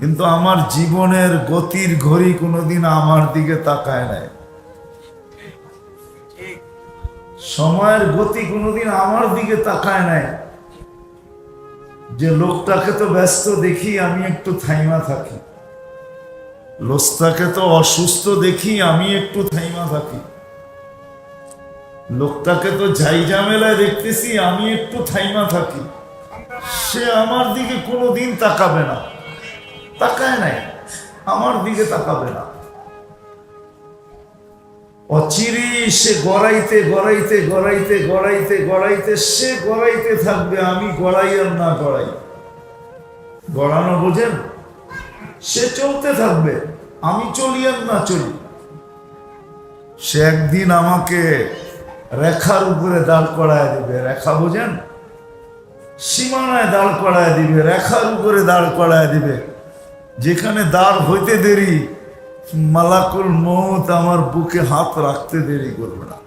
কিন্তু আমার জীবনের গতির ঘড়ি কোনোদিন আমার দিকে তাকায় নাই। সময়ের গতি কোনোদিন আমার দিকে তাকায় নাই যে লোকটাকে তো ব্যস্ত দেখি আমি একটু থাইমা থাকি, লোকটাকে তো অসুস্থ দেখি আমি একটু থাইমা থাকি, লোকটাকে তো ঝাইঝামেলায় দেখতেছি আমি একটু থাইমা থাকি। সে আমার দিকে কোনোদিন তাকাবে না, তাকায় নাই, আমার দিকে তাকাবে না। অচিরে সে গড়াইতে গড়াইতে গড়াইতে গড়াইতে গড়াইতে সে গড়াইতে থাকবে, আমি গড়াই আর না গড়াই। গড়ানো বোঝেন? সে চলতে থাকবে, আমি চলি আর না চলি। সে একদিন আমাকে রেখার উপরে দাঁড় করায় দিবে। রেখা বোঝেন? সীমানায় দাঁড় করায় দিবে, রেখার উপরে দাঁড় করায় দিবে, যেখানে দাঁড় হইতে দেরি মালাকুল মউত আমার বুকে হাত রাখতে দেরি করবে না।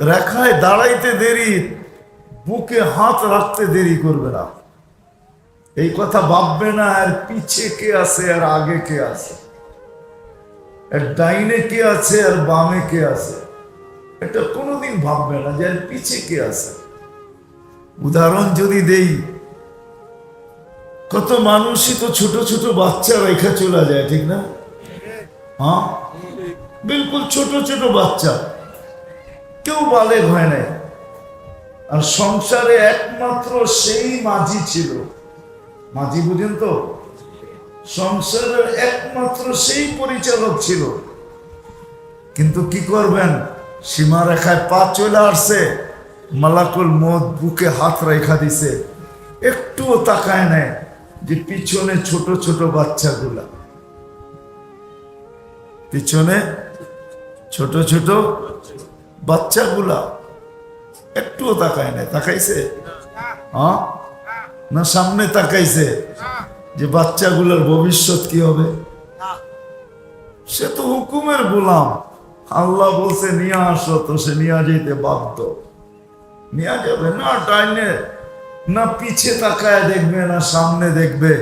রেখায় দাঁড়াইতে দেরি, বুকে হাত রাখতে দেরি করবে না। এই কথা ভাববে না আর পিছে কে আছে আর আগে কে আছে, আর ডাইনে কে আছে আর বামে কে আছে, এটা কোনোদিন ভাববে না যে আর পিছে কে আছে। উদাহরণ যদি দেই, কত মানুষই তো ছোট ছোট বাচ্চা রেখা চলে যায়, ঠিক না? হ্যাঁ, বিলকুল ছোট ছোট বাচ্চা, কেউ বালেগ হয় নাই। আর সংসারে একমাত্র সেই মাঝি ছিল। মাঝি বুঝেন তো? সংসারের একমাত্র সেই পরিচালক ছিল। কিন্তু কি করবেন, সীমারেখায় পা চলে আসছে, মালাকুল মউত বুকে হাত রেখা দিছে, একটুও তাকায় নেয় যে পিছনে ছোট ছোট বাচ্চাগুলা, পিছনে ছোট ছোট বাচ্চাগুলা একটুও তাকায় নাই। তাকাইছে? হ্যাঁ না সামনে তাকাইছে যে বাচ্চাগুলোর ভবিষ্যৎ কি হবে? সে তো হুকুমের গোলাম। আল্লাহ বলছে নিয়ে আসো, তো সে নিয়ে যেতে বাধ্য। নিয়ে যাবে না, ডাইনে না পিছে তাকায় দেখবে, না সামনে দেখবে,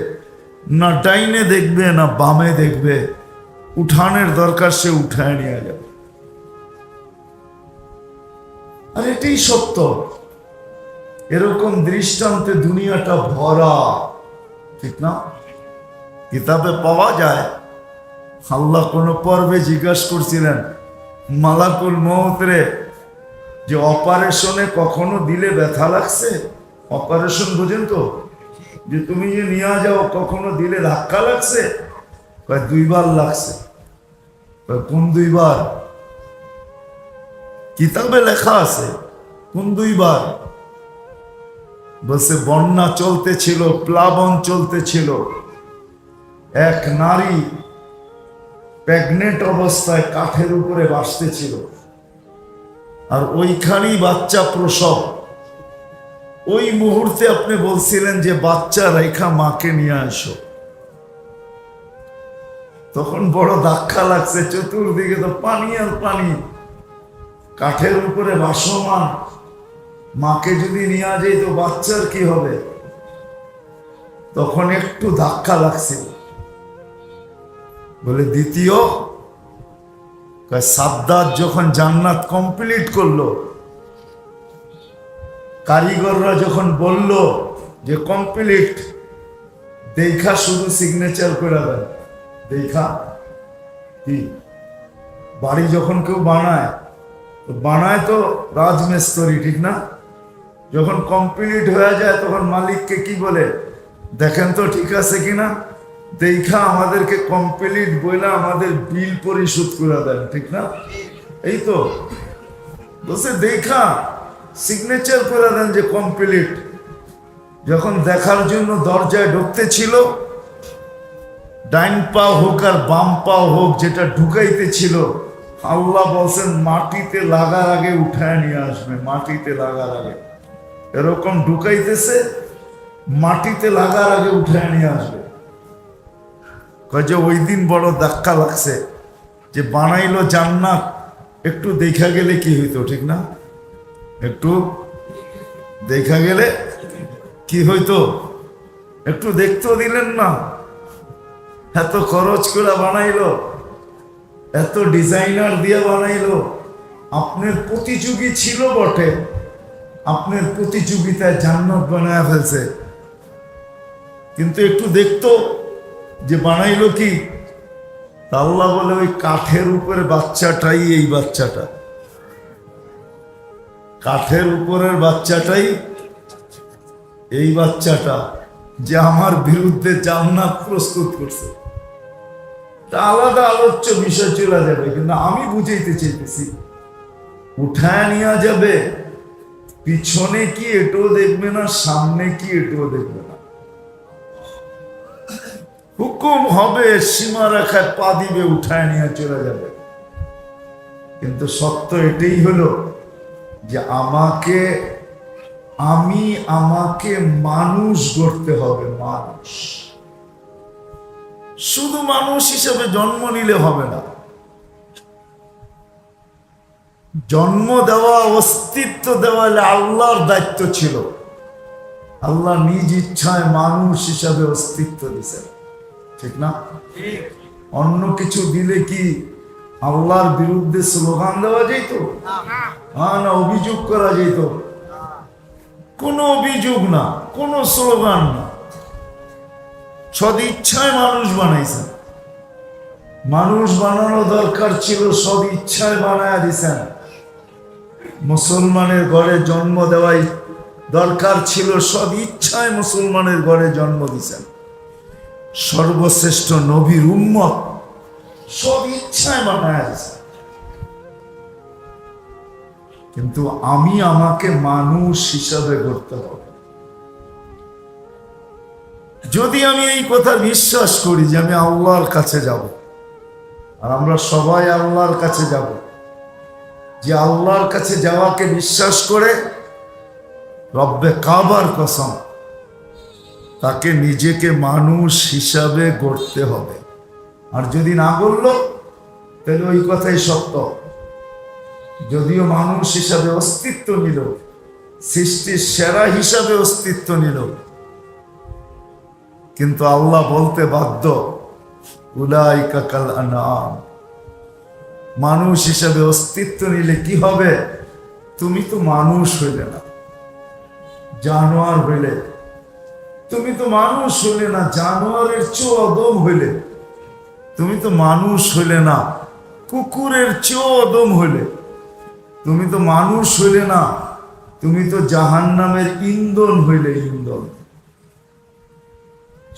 না ডাইনে দেখবে না বামে দেখবে। উঠানের দরকার, সে উঠায় নিয়ে যাবে। আর এটাই সত্য। এরকম দৃষ্টান্তে দুনিয়াটা ভরা, ঠিক না? কিতাবে পাওয়া যায়। আল্লাহ কোন পর্বে জিজ্ঞাসা করছিলেন মালাকুল মউত রে, যে অপারেশনে কখনো দিলে ব্যথা লাগছে? অপারেশন বোঝেন তো, যে তুমি যে নিয়ে যাও কখনো দিলে ধাক্কা লাগছে? কয় 2 বার লাগছে। কোন 2 বার? কিতাবে লেখা আছে কোন 2 বার? বলছে বন্যা চলতেছিল, প্লাবন চলতেছিল, এক নারী প্রেগনেন্ট অবস্থায় কাঠের উপরে ভাসতেছিল, আর ওইখানেই বাচ্চা প্রসব। ওই মুহূর্তে আপনি বলছিলেন যে বাচ্চা রেখা মাকে নিয়ে আসো। তখন বড় ধাক্কা লাগছে, চতুর্দিকে তো পানি আর পানি, কাঠের উপরে ভাসমান মাকে যদি নিয়ে যাই তো বাচ্চার কি হবে? তখন একটু ধাক্কা লাগছে। বলে দ্বিতীয়, সাদ্দাত যখন জান্নাত কমপ্লিট করলো, কারিগররা যখন বলল যে কমপ্লিট, দেখা শুধু সিগনেচার করে দেন। দেখা কি, বাড়ি যখন কেউ বানায়, বানায় তো রাজমিস্ত্রি, ঠিক না? যখন কমপ্লিট হয়ে যায় তখন মালিককে কি বলে, দেখেন তো ঠিক আছে কিনা, দেখা আমাদেরকে কমপ্লিট বইলা আমাদের বিল পরিশোধ করে দেন, ঠিক না? এই তো বলছে দেখা সিগনেচার করে দেন যে কমপ্লিট। যখন দেখার জন্য দরজায় ঢুকতে ছিল, ডাইন পা হোক আর বাম পা হোক, যেটা ঢুকাইতে ছিল, আল্লাহ বলছেন মাটিতে লাগার আগে উঠায় নিয়ে আসবে। মাটিতে লাগার আগে এরকম ঢুকাইতেছে, মাটিতে লাগার আগে উঠায় নিয়ে আসবে। কয় যে ওই দিন বড় ধাক্কা লাগছে, যে বানাইলো জান্নাত, একটু দেখা গেলে কি হইতো, ঠিক না? একটু দেখা গেলে কি হইতো? একটু দেখতেও দিলেন না। এত খরচ করে বানাইলো, এত ডিজাইনার দিয়ে বানাইলো। আপনার প্রতিযোগী ছিল বটে, আপনার প্রতিযোগিতায় জান্নাত বানায় ফেলছে, কিন্তু একটু দেখতো যে বানাইলো কি। আল্লাহ বলে ওই কাঠের উপরে বাচ্চাটাই এই বাচ্চাটা, কাঠের উপরের বাচ্চাটাই এই বাচ্চাটা যে আমার বিরুদ্ধে জান্নাত প্রস্তুত করছে। তা আলাদা আলোচ্য বিষয় চলে যাবে, কিন্তু আমি বুঝাইতে চাইতেছি উঠায় নেওয়া যাবে, পিছনে কি এটাও দেখবে না, সামনে কি এটাও দেখবে না। হুকুম হবে, সীমা রেখায় পা দিবে, উঠায় নিয়ে চলে যাবে। কিন্তু সত্য এটাই হলো যে আমাকে মানুষ গড়তে হবে। মানুষ, শুধু মানুষ হিসেবে জন্ম নিলে হবে না। জন্ম দেওয়া, অস্তিত্ব দেওয়া আল্লাহর দায়িত্ব ছিল। আল্লাহ নিজ ইচ্ছায় মানুষ হিসাবে অস্তিত্ব দিয়েছেন, ঠিক না? অন্য কিছু দিলে কি আল্লাহর বিরুদ্ধে স্লোগান দেওয়া যেত? না, অভিযোগ করা যেত? কোনো অভিযোগ না, কোনো স্লোগান না। সদ ইচ্ছায় মানুষ বানাইছেন। মানুষ বানানো দরকার ছিল, সদ ইচ্ছায় বানায় দিছেন। মুসলমানের ঘরে জন্ম দেওয়াই দরকার ছিল, সদ ইচ্ছায় মুসলমানের ঘরে জন্ম দিছেন। সর্বশ্রেষ্ঠ নবীর উম্মত সব ইচ্ছায় বানায় দিছেন। কিন্তু আমাকে মানুষ হিসাবে গড়তে হবে। যদি আমি এই কথা বিশ্বাস করি যে আমি আল্লাহর কাছে যাব, আর আমরা সবাই আল্লাহর কাছে যাব, যে আল্লাহর কাছে যাওয়াকে বিশ্বাস করে রব্বে কাবার কসম তাকে নিজেকে মানুষ হিসাবে গড়তে হবে। আর যদি না গড়ল তাহলে ওই কথাই সত্য। যদিও মানুষ হিসাবে অস্তিত্ব নিল, সৃষ্টির সেরা হিসাবে অস্তিত্ব নিল, কিন্তু আল্লাহ বলতে বাধ্য উলাইকা কাল আনআম। মানুষ হিসাবে অস্তিত্ব নিলে কি হবে? তুমি তো মানুষ হইলে না, জানোয়ার হইলে। তুমি তো মানুষ হইলে না, জানোয়ারের চেয়েও অদম হইলে। তুমি তো মানুষ হইলে না, কুকুরের চেয়েও অদম হইলে। তুমি তো মানুষ হইলে না, তুমি তো জাহান্নামের ইন্ধন হইলে, ইন্ধন।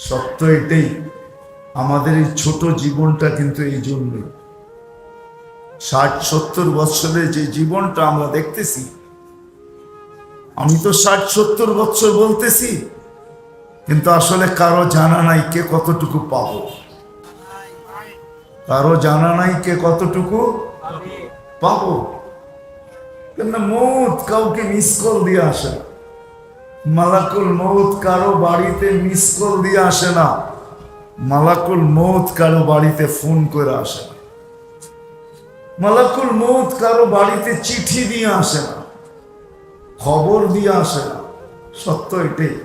সত্য এটাই। আমাদের এই ছোট জীবনটা কিন্তু এই জন্যই, 60-70 বছরের যে জীবনটা আমরা দেখতেছি, আমি তো 60-70 বছর বলতেছি, কিন্তু আসলে কারো জানা নাই কে কতটুকু পাবো। কারো জানা নাই কে কতটুকু পাবো। কেননা মৌত কাউকে মিস কল দিয়ে আসে না। মালাকুল মৌত কারো বাড়িতে মিস কল দিয়ে আসে না। মালাকুল মৌত কারো বাড়িতে ফোন করে আসে না। মালাকুল মৌত কারো বাড়িতে চিঠি দিয়ে আসে না, খবর দিয়ে আসে না। সত্য এটাই।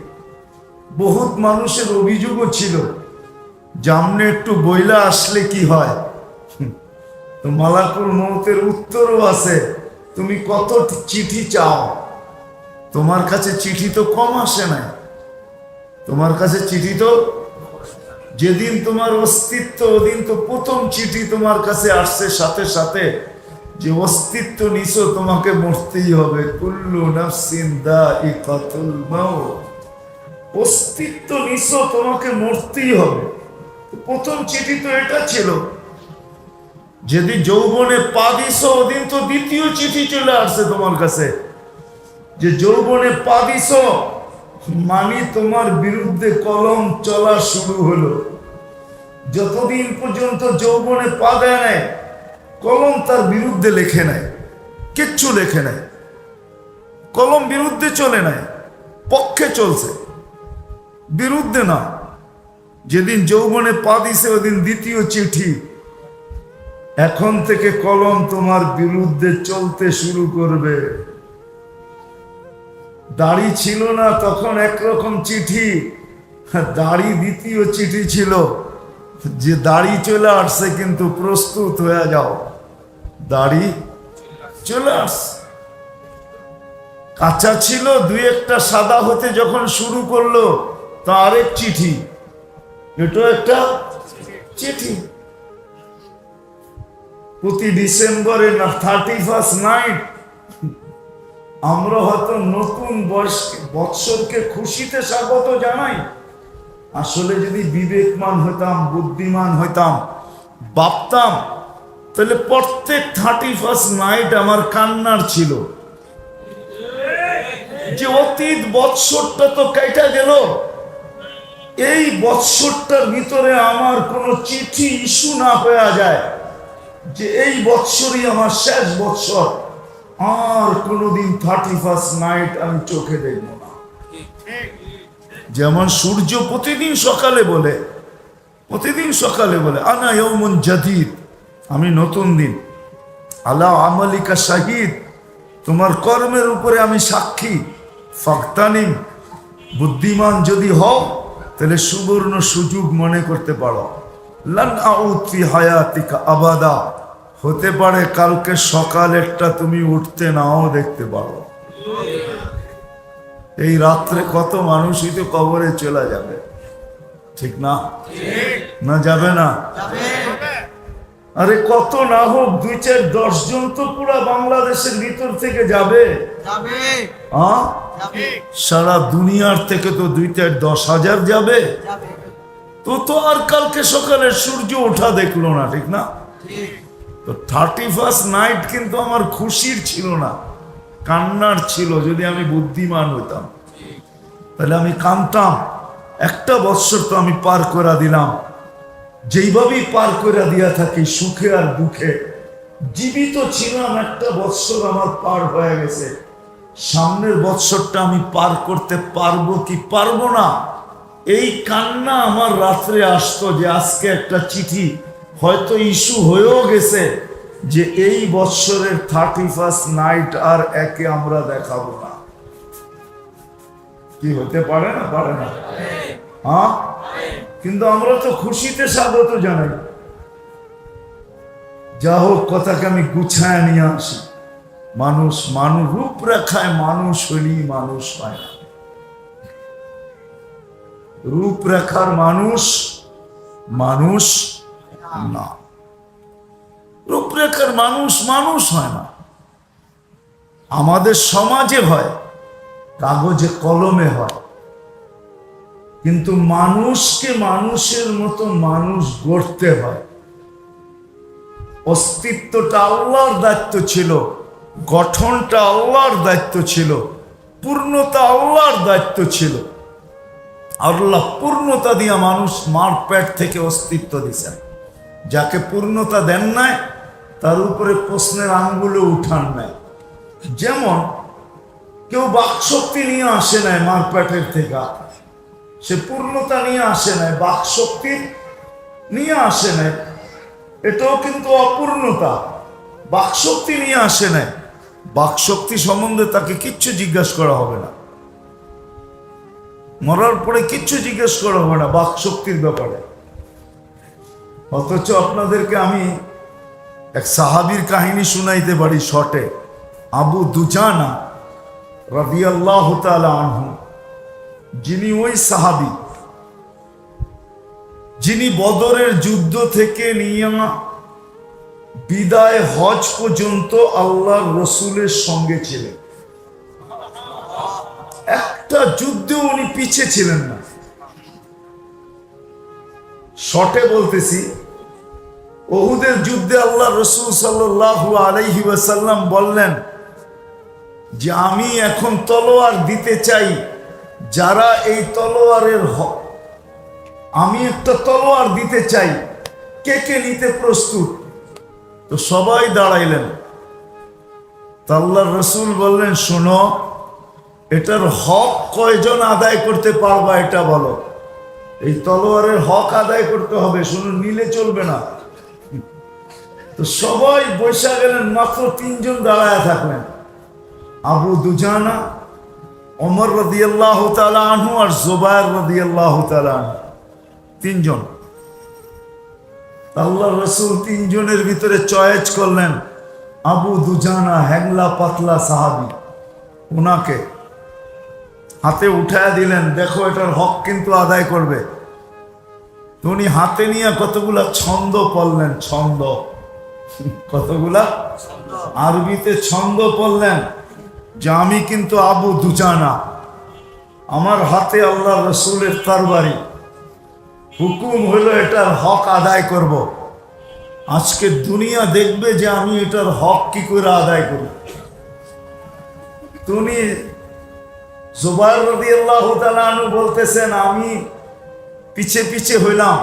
বহুত মানুষের অভিযোগও ছিল, জামনে একটু বইলা আসলে কি হয়। তো মালাকুল মৌতের উত্তরও আছে, তুমি কত চিঠি চাও। তোমার কাছে চিঠি তো কম আসে না, তোমার কাছে চিঠি তো যেদিন তোমার অস্তিত্ব, ওদিন তো প্রথম চিঠি তোমার কাছে আসছে সাথে সাথে যে অস্তিত্ব নিছো, তোমাকে মরতেই হবে। কুল্লু নাফসিন যায়িকাতুল মাউত। অস্তিত্ব নিছো, তোমাকে মরতেই হবে। প্রথম চিঠি তো এটা ছিল। যেদিন যৌবনে পা দিছো, ওদিন তো দ্বিতীয় চিঠি চলে আসছে তোমার কাছে যে যৌবনে পা দিছো, মানে তোমার বিরুদ্ধে কলম চলা শুরু হলো। যতদিন পর্যন্ত যৌবনে পা দেয় নাই, কলম তার বিরুদ্ধে লেখে নাই, কিচ্ছু লেখে নাই। কলম বিরুদ্ধে চলে নাই, পক্ষে চলছে, বিরুদ্ধে না। যেদিন যৌবনে পা দিছে, ওদিন দ্বিতীয় চিঠি, এখন থেকে কলম তোমার বিরুদ্ধে চলতে শুরু করবে। দাড়ি ছিল না তখন একরকম চিঠি, দাড়ি দ্বিতীয় চিঠি ছিল যে দাড়ি চলে আসছে, কিন্তু প্রস্তুত হয়ে যাও, দাড়ি চলে আসছে। কাঁচা ছিল, দুই একটা সাদা হতে যখন শুরু করলো, তা আরেক চিঠি, এটা একটা চিঠি। প্রতি ডিসেম্বরে না 31st নাইট আমরা হয়তো নতুন বৎসরকে খুশিতে স্বাগত জানাই। আসলে যদি বিবেকমান হইতাম, বুদ্ধিমান হইতাম, ভাবতাম, তাহলে প্রত্যেক 31st নাইট আমার কান্নার ছিল যে অতীত বৎসরটা তো কেটে গেল, এই বৎসরটার ভিতরে আমার কোন চিঠি ইস্যু না হয়ে যায় যে এই বৎসরই আমার শেষ বৎসর, আর কোনদিন 31st নাইট আমি চোখে দেখব না। যেমন সূর্য প্রতিদিন সকালে বলে আনা ইয়াউমুন জাদীদ, আমি নতুন দিন, আলা আমালিকা শাহিদ, তোমার কর্মের উপরে আমি সাক্ষী, ফাক্তানিম, বুদ্ধিমান যদি হও তাহলে সুবর্ণ সুযোগ মনে করতে পারো, লান আউদ ফি হায়াতিকা আবাদা, হতে পারে কালকে সকালেরটা তুমি উঠতে নাও দেখতে পারো। এই রাত্রে কত মানুষই তো কবরে চলে যাবে, ঠিক না? না যাবে না? আরে কত না হোক 2-4-10 জন তো পুরা বাংলাদেশের ভিতর থেকে যাবে। সারা দুনিয়ার থেকে তো 2-10,000 যাবে। তো আর কালকে সকালে সূর্য ওঠা দেখলো না, ঠিক না? তো 31st নাইট কিন্তু আমার খুশির ছিল না, কান্নার ছিল। যদি আমি বুদ্ধিমান হইতাম তাহলে আমি কাঁদতাম, একটা বৎসর তো আমি পার করে দিলাম, যেইভাবেই পার করে দিয়া থাকি সুখে আর দুঃখে, জীবিত ছিলাম, একটা বৎসর আমার পার হয়ে গেছে, সামনের বৎসরটা আমি পার করতে পারবো কি পারবো না, এই কান্না আমার রাত্রে আসতো যে আজকে একটা চিঠি হয়তো ইস্যু হয়েও গেছে যে এই বৎসরের 31st নাইট আর একে আমরা দেখাবো না। কি হতে পারে না? পারে না? হ্যাঁ, কিন্তু আমরা তো খুশিতে স্বাগত জানাই। যা হোক, কথাকে আমি গুছায় নিয়ে আসি। মানুষ রূপরেখায় মানুষ হইলেই মানুষ হয় না, রূপরেখার মানুষ না, রূপরেখার মানুষ হয় না। আমাদের সমাজে হয়, কাগজে কলমে হয়, কিন্তু মানুষকে মানুষের মতো মানুষ গড়তে হয়। অস্তিত্বটা আল্লাহর দায়িত্ব ছিল, গঠনটা আল্লাহর দায়িত্ব ছিল, পূর্ণতা আল্লাহর দায়িত্ব ছিল। আল্লাহ পূর্ণতা দিয়া মানুষ মার পেট থেকে অস্তিত্ব দিয়েছেন। যাকে পূর্ণতা দেন নাই তার উপরে প্রশ্নের আঙ্গুলে উঠান নাই। যেমন কেউ বাকশক্তি নিয়ে আসে নাই মার পেটের থেকে, সে পূর্ণতা নিয়ে আসে নাই, বাকশক্তি নিয়ে আসে নাই, এটাও কিন্তু অপূর্ণতা। বাকশক্তি নিয়ে আসে নাই, বাকশক্তি সম্বন্ধে তাকে কিচ্ছু জিজ্ঞাসা করা হবে না, মরার পরে কিচ্ছু জিজ্ঞেস করা হবে না বাকশক্তির ব্যাপারে। অথচ আপনাদেরকে আমি এক সাহাবীর কাহিনী শুনাইতে পারি শর্টে। আবু দুজানা রাদিয়াল্লাহু তাআলা আনহু, যিনি ওই সাহাবী যিনি বদরের যুদ্ধ থেকে নিয়ে বিদায় হজ পর্যন্ত আল্লাহর রসুলের সঙ্গে ছিলেন। একটা যুদ্ধে উনি পিছে ছিলেন না। শর্টে বলতেছি, উহুদের যুদ্ধে আল্লাহ রসুল সাল্লাল্লাহু আলাইহি ওয়াসাল্লাম বললেন যে আমি এখন তলোয়ার দিতে চাই, যারা এই তলোয়ারের হক, আমি একটা তলোয়ার দিতে চাই, কে কে নিতে প্রস্তুত? তো সবাই দাঁড়াইলেন। আল্লাহর রসুল বললেন, শোনো, এটার হক কয়জন আদায় করতে পারবা এটা বলো। এই তলোয়ারের হক আদায় করতে হবে, শুনো, নিলে চলবে না। তো সবাই বসে গেলেন, মাত্র 3 জন দাঁড়ায় থাকলেন, আবু দুজানা, ওমর রাদিয়াল্লাহু তাআলা আনহু আর জুবায়ের রাদিয়াল্লাহু তাআলা আনহু, তিনজন। আল্লাহর রাসূল তিনজনের ভিতরে চয়েস করলেন আবু দুজানা, হ্যাংলা পাতলা সাহাবী, ওনাকে হাতে উঠায় দিলেন, দেখো এটার হক কিন্তু আদায় করবে। তো উনি হাতে নিয়ে কতগুলা ছন্দ পড়লেন, ছন্দ, কতগুলা আরবিতে ছন্দ পড়লেন যে আমি কিন্তু আবু দুজানা, আমার হাতে আল্লাহ রসুলের তরবারি, হুকুম হলো এটার হক আদায় করব। আজকে দুনিয়া দেখবে যে আমি এটার হক কি করে আদায় করি। তুমি জুবায়ের রাদিয়াল্লাহু তাআলা আনহু বলতেছেন আমি পিছে পিছে হইলাম,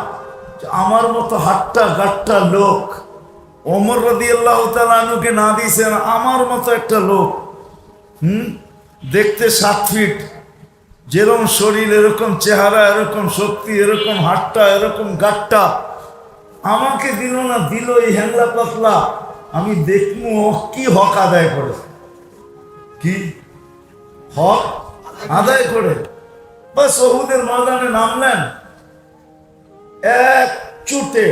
আমার মতো হাট্টা গাট্টা লোক ওমর রাদিয়াল্লাহু তাআলা আনহুকে না দিয়েছেন, আমার মতো একটা লোক, দেখতে 7 ফিট, যেরকম শরীর এরকম চেহারা, এরকম শক্তি, এরকম হাট্টা, এরকম গাট্টা, আমাকে দিল না, দিল এই হ্যাংলা পাতলা। আমি দেখবো কি হক আদায় করে, কি হক আদায় করে। বাস উহুদের ময়দানে নামলেন, এক চুটে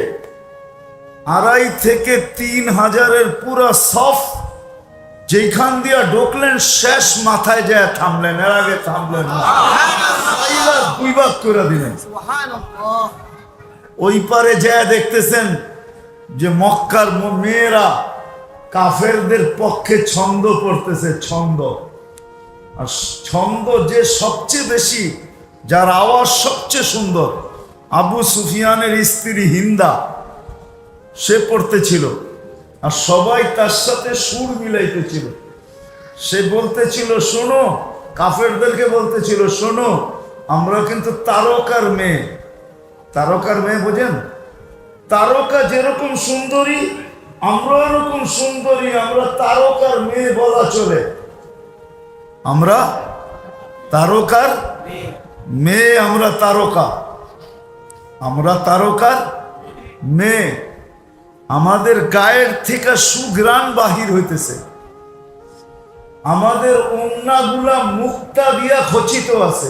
2,500 থেকে 3,000 পুরা সফ যেখান দিয়া ঢুকলেন, শেষ মাথায় যায় থামলেন, এর আগে থামলেন না, 2 ভাগ করে দিলেন। ওই পারে যায় দেখতেছেন যে মক্কার মেয়েরা কাফেরদের পক্ষে ছন্দ পড়তেছে, ছন্দ। আর ছন্দ যে সবচেয়ে বেশি, যার আওয়াজ সবচেয়ে সুন্দর, আবু সুফিয়ানের স্ত্রী হিন্দা, সে পড়তেছিল, আর সবাই তার সাথে সুর মিলাইতেছিল। সে বলতেছিল শোনো, কাফেরদেরকে বলতেছিল শোনো, আমরা কিন্তু তারকার মেয়ে। তারকার মেয়ে বোঝেন? তারকা যেরকম সুন্দরী, আমরা এরকম সুন্দরী, আমরা তারকার মেয়ে বলা চলে। আমরা তারকার মেয়ে, আমরা তারকা, আমরা তারকার মেয়ে। আমাদের গায়ের থেকে সুঘ্রাণ বাহির হইতেছে, আমাদের ওন্নাগুলা মুক্তা দিয়া খচিত আছে।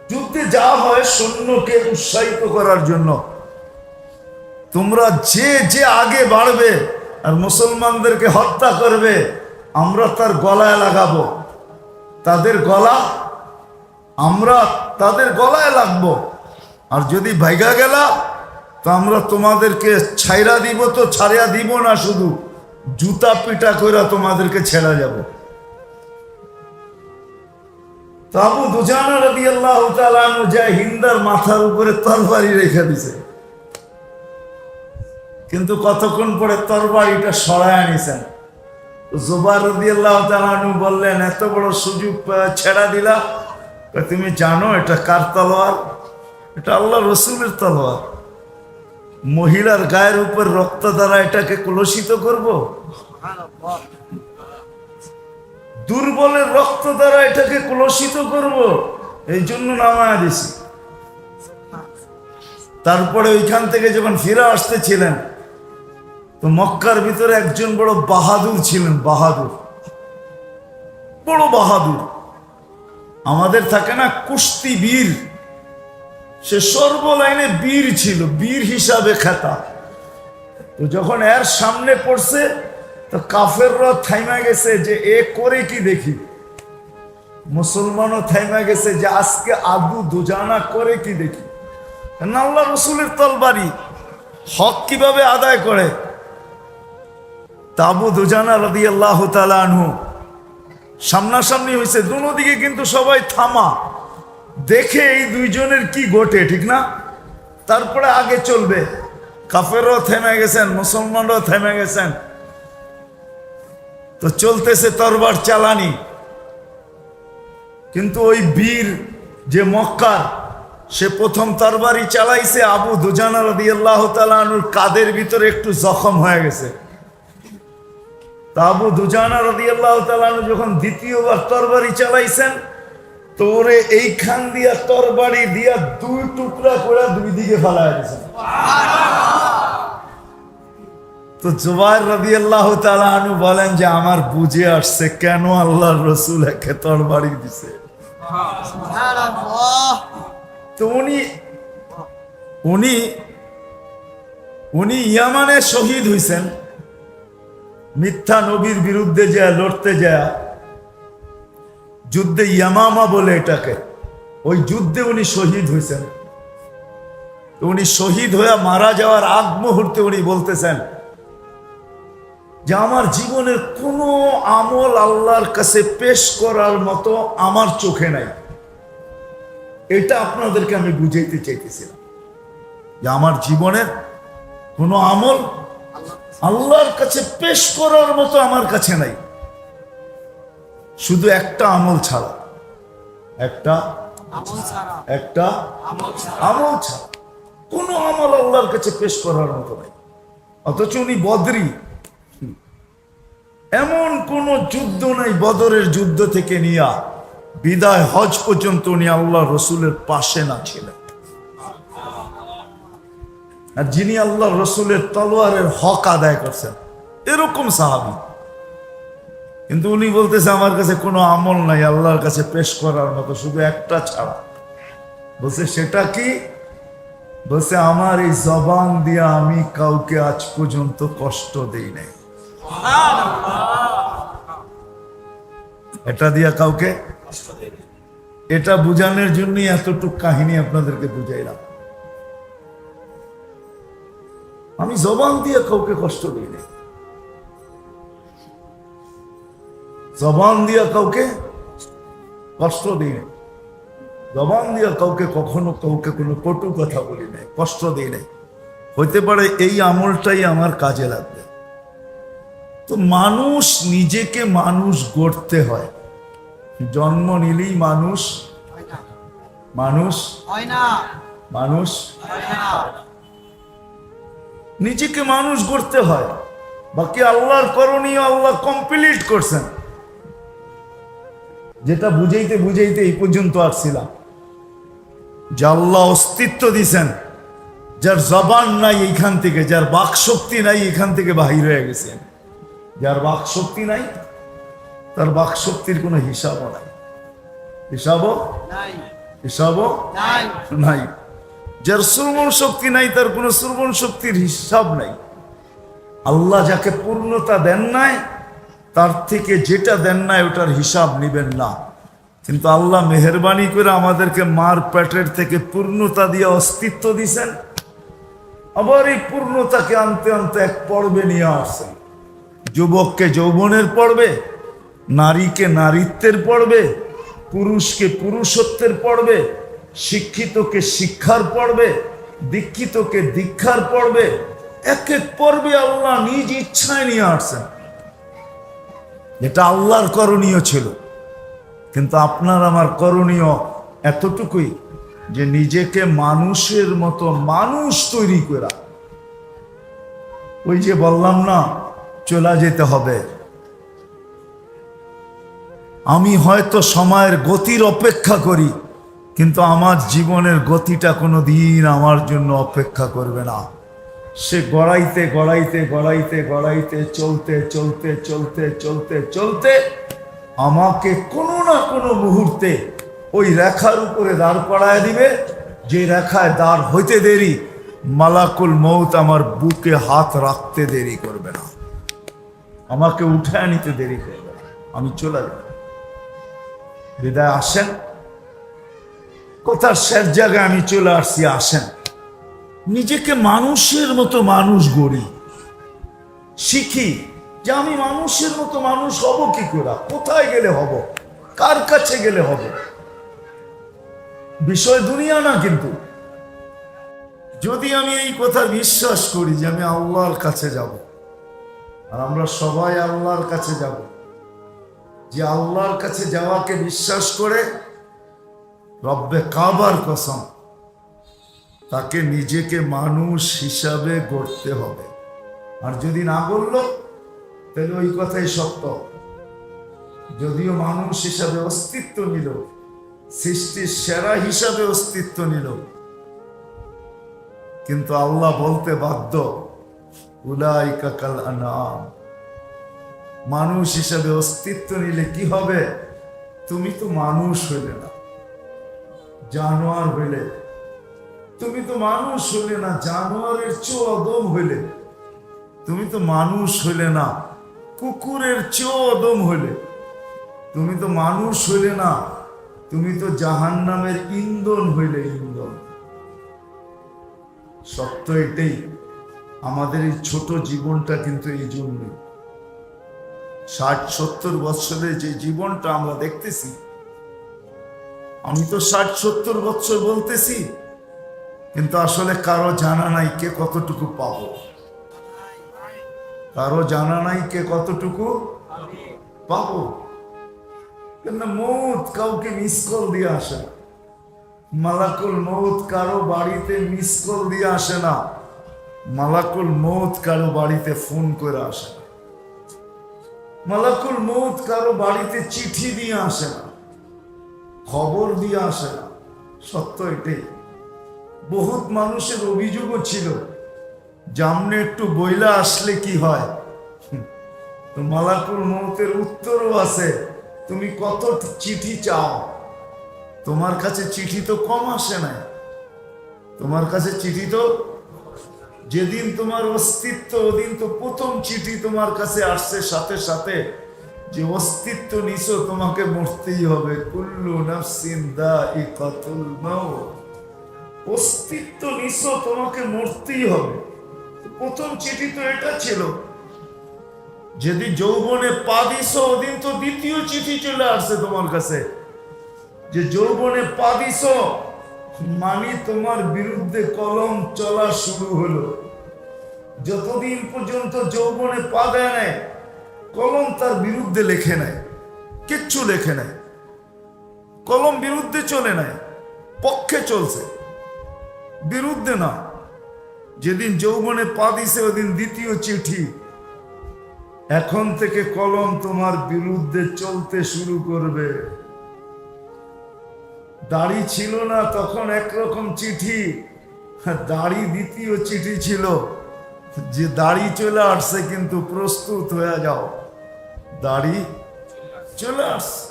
যুদ্ধে যা হয় সৈন্যকে উৎসাহিত করার জন্য, তোমরা যে যে আগে বাড়বে আর মুসলমানদেরকে হত্যা করবে, আমরা তার গলায় লাগাবো, তাদের গলা, আমরা তাদের গলায় লাগবো। আর যদি ভাইগা গেলা তো আমরা তোমাদেরকে ছাইরা দিব, তো ছাড়িয়া দিব না, শুধু জুতা পিটা কইরা তোমাদেরকে ছেড়া যাব। তো আবু দুজানা রাদিয়াল্লাহু তাআলা আনহু যায় হিন্দার মাথার উপরে তরবারি রেখে দিছে, কিন্তু কতক্ষণ পরে তরবারিটা সরায় আনিছেন। জুবায়ের রাদিয়াল্লাহু তাআলা আনহু বললেন, এত বড় সুযোগ ছেড়া দিলা, তুমি জানো এটা কার তলোয়ার? এটা আল্লাহ রসুলের তলোয়ার। মহিলার গায়ের উপর রক্ত দ্বারা এটাকে কলুষিত করব? দুর্বলের রক্ত দ্বারা এটাকে কলুষিত করব? এই জন্য নামায়া দিছি। তারপরে ওইখান থেকে যখন ফিরে আসতেছিলেন, তো মক্কার ভিতরে একজন বড় বাহাদুর ছিলেন, বাহাদুর, বড় বাহাদুর। আমাদের থাকে না কুস্তি বীর, সে সর্বলাইনে বীর ছিল, বীর হিসাবে খ্যাতা। তো যখন এর সামনে পড়ছে, তো কাফেররা থাইমা গেছে যে এ করে কি দেখি, মুসলমানও থাইমা গেছে যে আজকে আবু দুজানা করে কি দেখি। আল্লাহ রসুলের তরবারি হক কিভাবে আদায় করে। তা আবু দুজানা রাদিয়াল্লাহু তাআলা আনহু সামনাসামনি হয়েছে, দুদিকে কিন্তু সবাই থামা, দেখে এই দুইজনের কি ঘটে, ঠিক না? তারপরে আগে চলবে। কাফেরও থেমে গেছেন, মুসলমানরাও থেমে গেছেন। তো চলতেছে তরবার চালানি, কিন্তু ওই বীর যে মক্কার, সে প্রথম তরবারি চালাইছে। আবু দুজানা রাদিয়াল্লাহু তাআলা আনহুর কাদের ভিতরে একটু জখম হয়ে গেছে। তা আবু দুজানা রাদিয়াল্লাহু তাআলা আনহু যখন দ্বিতীয়বার তরবারি চালাইছেন, তো ওরে এইখান দিয়া তরবারি দিয়া 2 টুকরা করে 2 দিকে ফালায় দিয়েছেন। তো জুবাইর রাদিয়াল্লাহু তাআলা আনহু বলেন যে আমার বুঝে আসছে কেন আল্লাহর রাসূল একে তরবারি দিছে। তো উনি ইয়ামানে শহীদ হইছেন, মিথ্যা নবীর বিরুদ্ধে যায় লড়তে যায়, যুদ্ধে ইয়ামামা বলে এটাকে, ওই যুদ্ধে উনি শহীদ হয়েছেন। উনি শহীদ হয়ে মারা যাওয়ার আগ মুহূর্তে উনি বলতেছেন যে আমার জীবনের কোনো আমল আল্লাহর কাছে পেশ করার মতো আমার চোখে নাই। এটা আপনাদেরকে আমি বুঝাইতে চাইতেছিলাম যে আমার জীবনের কোনো আমল আল্লাহর কাছে পেশ করার মতো আমার কাছে নাই, শুধু একটা আমল ছাড়া, একটা আমল ছাড়া কোনো আমল আল্লাহর কাছে পেশ করার মতো নাই। অথচ উনি বদরি, এমন কোন যুদ্ধ নাই বদরের যুদ্ধ থেকে নিয়ে বিদায় হজ পর্যন্ত উনি আল্লাহ রসুলের পাশে না ছিলেন। আর যিনি আল্লাহ রসুলের তলোয়ারের হক আদায় করছেন এরকম সাহাবী, কিন্তু উনি বলতেছে আমার কাছে কোনো আমল নাই আল্লাহর কাছে পেশ করার মতো, শুধু একটা ছাড়া। বলছে সেটা কি? বলছে আমার এই জবান দিয়ে আমি কাউকে আজ পর্যন্ত কষ্ট দেই নাই। এটা দিয়া কাউকে, এটা বুঝানোর জন্যই এতটুক কাহিনী আপনাদেরকে বুঝাইলাম। আমি জবান দিয়ে কাউকে কষ্ট দিই নাই, জবান দিয়া কাউকে কষ্ট দিই নাই, জবান দিয়া কাউকে কখনো কাউকে কোনো কটু কথা বলি নাই, কষ্ট দিই নাই। হইতে পারে এই আমলটাই আমার কাজে লাগবে। তো মানুষ নিজেকে মানুষ গড়তে হয়, জন্ম নিলেই মানুষ নিজেকে মানুষ গড়তে হয়। বাকি আল্লাহর করণীয় আল্লাহ কমপ্লিট করছেন। যেটা বুঝাইতে বুঝাইতে এই পর্যন্ত আসছিলাম যে আল্লাহ অস্তিত্ব দিছেন, যার জবান নাই এইখান থেকে, যার বাক শক্তি নাই এখান থেকে বাহির হয়ে গেছেন। যার বাক শক্তি নাই তার বাক শক্তির কোনো হিসাবও নাই, হিসাবও নাই। যার শ্রবণ শক্তি নাই তার কোনো শ্রবণ শক্তির হিসাব নাই। আল্লাহ যাকে পূর্ণতা দেন নাই তার থেকে যেটা দেন নাই ওটার হিসাব নিবেন না। কিন্তু আল্লাহ মেহেরবানি করে আমাদেরকে মার পেটের থেকে পূর্ণতা দিয়ে অস্তিত্ব দিছেন, আবার এই পূর্ণতাকে আনতে আনতে এক পর্বে নিয়ে আসছেন। যুবককে যৌবনের পর্বে, নারীকে নারীত্বের পর্বে, পুরুষকে পুরুষত্বের পর্বে, শিক্ষিতকে শিক্ষার পর্বে, দীক্ষিতকে দীক্ষার পর্বে, এক এক পর্বে আল্লাহ নিজ ইচ্ছায় নিয়ে আসছেন। এটা আল্লাহর করণীয় ছিল। কিন্তু আপনার আমার করণীয় এতটুকুই যে নিজেকে মানুষের মতো মানুষ তৈরি করা। ওই যে বললাম না, চলে যেতে হবে। আমি হয়তো সময়ের গতির অপেক্ষা করি, কিন্তু আমার জীবনের গতিটা কোনোদিন আমার জন্য অপেক্ষা করবে না। সে গড়াইতে গড়াইতে গড়াইতে গড়াইতে চলতে চলতে চলতে চলতে চলতে আমাকে কোনো না কোনো মুহূর্তে ওই রেখার উপরে দাঁড় করায় দিবে, যে রেখায় দাঁড় হইতে দেরি মালাকুল মউত আমার বুকে হাত রাখতে দেরি করবে না, আমাকে উঠায় নিতে দেরি করবে না, আমি চলে যাব। বিদায় আসেন, কথার শেষ জায়গায় আমি চলে আসছি। আসেন নিজেকে মানুষের মতো মানুষ গড়ি, শিখি যে আমি মানুষের মতো মানুষ হব কি করে, কোথায় গেলে হব, কার কাছে গেলে হব। বিষয় দুনিয়া না, কিন্তু যদি আমি এই কথা বিশ্বাস করি যে আমি আল্লাহর কাছে যাব, আর আমরা সবাই আল্লাহর কাছে যাব, যে আল্লাহর কাছে যাওয়াকে বিশ্বাস করে রব্বে কাবার কসম তাকে নিজেকে মানুষ হিসাবে গড়তে হবে। আর যদি না গড়ল তাহলে ওই কথাই সত্য, যদিও মানুষ হিসাবে অস্তিত্ব নিল, সৃষ্টির সেরা হিসাবে অস্তিত্ব নিল, কিন্তু আল্লাহ বলতে বাধ্য উলাইকা কাল আনআম। মানুষ হিসাবে অস্তিত্ব নিলে কি হবে? তুমি তো মানুষ হইলে না, জানোয়ার হইলে। তুমি তো মানুষ হইলে না, জানোয়ারের চেয়েও অদম হইলে। তুমি তো মানুষ হইলে না, কুকুরের চেয়েও অদম হইলে। তুমি তো মানুষ হইলে না, তুমি তো জাহান্নামের ইন্ধন হইলে, ইন্ধন। সত্য এটাই। আমাদের এই ছোট জীবনটা কিন্তু এই জন্য 60-70 বছরের যে জীবনটা আমরা দেখতেছি, আমি তো 60-70 বছর বলতেছি, কিন্তু আসলে কারো জানা নাই কে কতটুকু পাবো। কারো জানা নাই কে কতটুকু পাবো। কিন্তু মৌত কাউকে মিস কল দিয়ে আসে না। মালাকুল মৌত কারো বাড়িতে মিস কল দিয়ে আসে না। মালাকুল মৌত কারো বাড়িতে ফোন করে আসে না। মালাকুল মৌত কারো বাড়িতে চিঠি দিয়ে আসে না, খবর দিয়ে আসে না। সত্য এটাই। বহুত মানুষের অভিযোগও ছিল, জামনে একটু বইলা আসলে কি হয়। তো মালাকুল মৌতের উত্তরও আছে, তুমি কত চিঠি চাও। তোমার কাছে চিঠি তো কম আসে না। তোমার কাছে চিঠি তো, যেদিন তোমার অস্তিত্ব, ওদিন তো প্রথম চিঠি তোমার কাছে আসছে সাথে সাথে, যে অস্তিত্ব নিছো, তোমাকে মরতেই হবে। কুল্লু নাফসিন যায়িকাতুল মাউত। অস্তিত্ব নিছো, তোমাকে মরতেই হবে। প্রথম চিঠি তো এটা ছিল। যেদিন যৌবনে পা দিছো, ওদিন তো দ্বিতীয় চিঠি চলে আসছে তোমার কাছে, যে যৌবনে পা দিছো মানে তোমার বিরুদ্ধে কলম চলা শুরু হলো। যতদিন পর্যন্ত যৌবনে পা দেয় নাই, কলম তার বিরুদ্ধে লেখে নাই, কিচ্ছু লেখে নাই। কলম বিরুদ্ধে চলে নাই, পক্ষে চলছে, বিরুদ্ধে না। যেদিন যৌবনে পা দিছে, ওদিন দ্বিতীয় চিঠি। এখন থেকে কলম তোমার বিরুদ্ধে চলতে শুরু করবে। দাড়ি ছিল না তখন একরকম চিঠি, দাড়ি দ্বিতীয় চিঠি ছিল, যে দাড়ি চলে আসছে, কিন্তু প্রস্তুত হয়ে যাও, দাড়ি চলে আসছে।